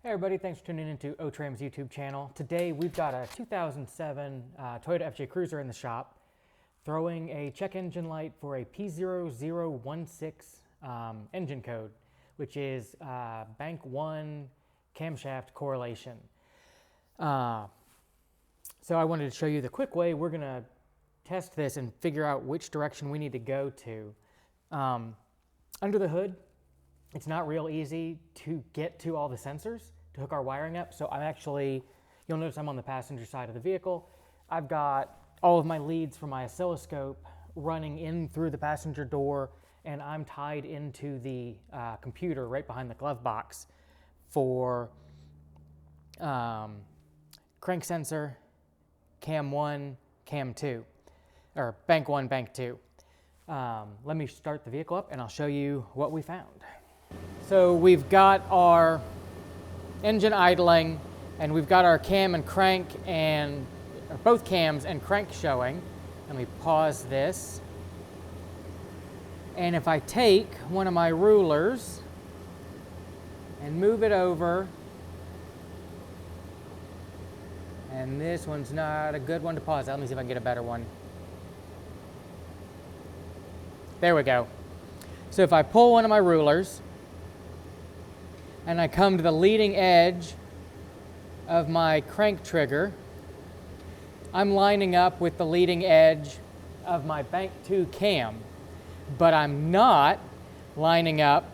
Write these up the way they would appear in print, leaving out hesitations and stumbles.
Hey everybody, thanks for tuning into Otram's YouTube channel. Today we've got a 2007 Toyota FJ Cruiser in the shop, throwing a check engine light for a P0016 engine code, which is bank 1 camshaft correlation. So I wanted to show you the quick way we're going to test this and figure out which direction we need to go to. Under the hood, it's not real easy to get to all the sensors to hook our wiring up. So I'm actually, you'll notice I'm on the passenger side of the vehicle. I've got all of my leads from my oscilloscope running in through the passenger door, and I'm tied into the computer right behind the glove box for crank sensor, cam 1, cam 2, or bank 1, bank 2. Let me start the vehicle up and I'll show you what we found. So we've got our engine idling, and we've got our cam and crank, and or both cams and crank showing. Let me pause this. And if I take one of my rulers and move it over, and this one's not a good one to pause. Let me see if I can get a better one. There we go. So if I pull one of my rulers and I come to the leading edge of my crank trigger, I'm lining up with the leading edge of my bank 2 cam, but I'm not lining up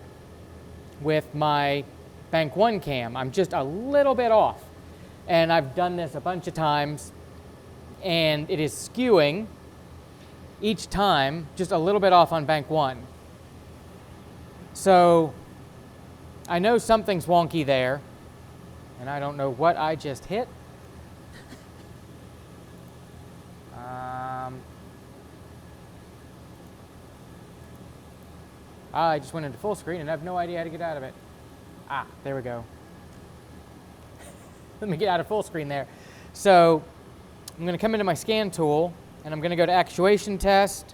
with my bank 1 cam. I'm just a little bit off. And I've done this a bunch of times, and it is skewing each time just a little bit off on bank 1. So I know something's wonky there, and I don't know what I just hit. I just went into full screen and I have no idea how to get out of it. There we go. Let me get out of full screen there. So I'm going to come into my scan tool, and I'm going to go to Actuation Test,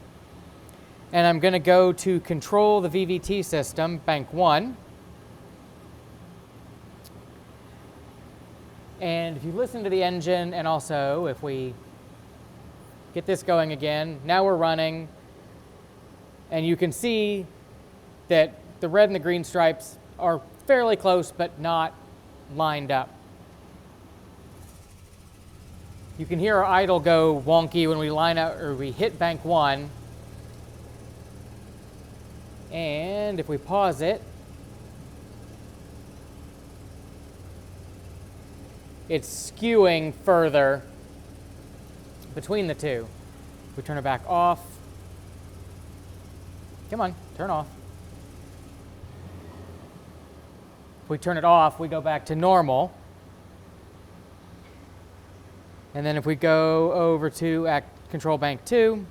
and I'm going to go to Control the VVT System, Bank 1. And if you listen to the engine, and also if we get this going again, now we're running, and you can see that the red and the green stripes are fairly close but not lined up. You can hear our idle go wonky when we line up or we hit bank 1. And if we pause it, it's skewing further between the two. If we turn it back off, come on, turn off. If we turn it off, we go back to normal. And then if we go over to Control Bank 2,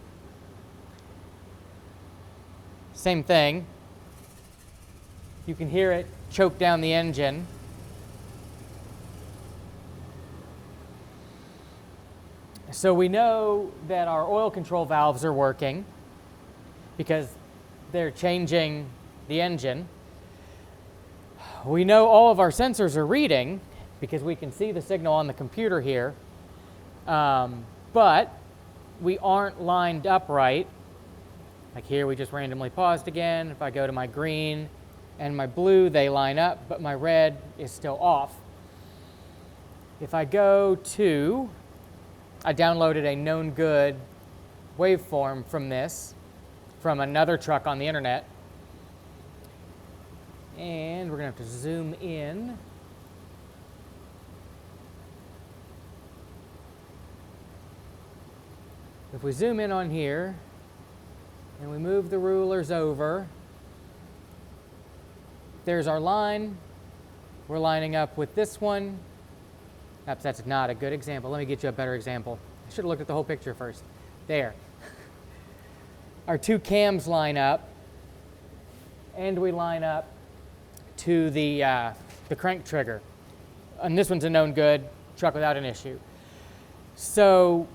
same thing. You can hear it choke down the engine. So we know that our oil control valves are working because they're changing the engine. We know all of our sensors are reading because we can see the signal on the computer here. But we aren't lined up right. Like here, we just randomly paused again. If I go to my green and my blue, they line up, but my red is still off. If I go to, I downloaded a known good waveform from this, from another truck on the internet. And we're gonna have to zoom in. If we zoom in on here, and we move the rulers over, there's our line. We're lining up with this one. Perhaps that's not a good example. Let me get you a better example. I should have looked at the whole picture first. There. Our two cams line up, and we line up to the crank trigger. And this one's a known good, truck without an issue. So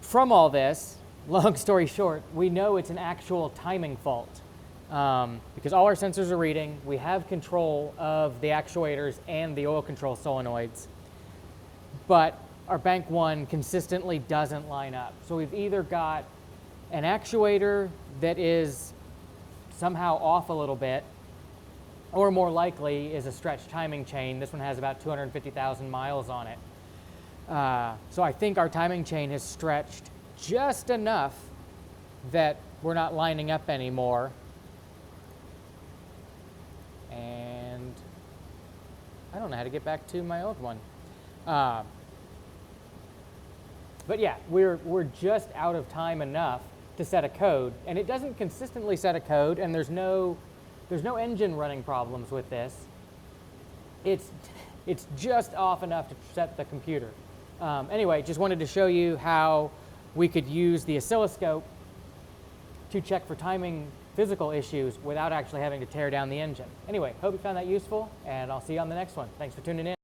from all this, long story short, we know it's an actual timing fault. because all our sensors are reading. We have control of the actuators and the oil control solenoids, but our bank 1 consistently doesn't line up. So we've either got an actuator that is somehow off a little bit, or more likely is a stretched timing chain. This one has about 250,000 miles on it. So I think our timing chain has stretched just enough that we're not lining up anymore. And I don't know how to get back to my old one. But yeah, we're just out of time enough to set a code, and it doesn't consistently set a code, and there's no engine running problems with this. It's just off enough to set the computer. Anyway, just wanted to show you how we could use the oscilloscope to check for timing physical issues without actually having to tear down the engine. Anyway, hope you found that useful, and I'll see you on the next one. Thanks for tuning in.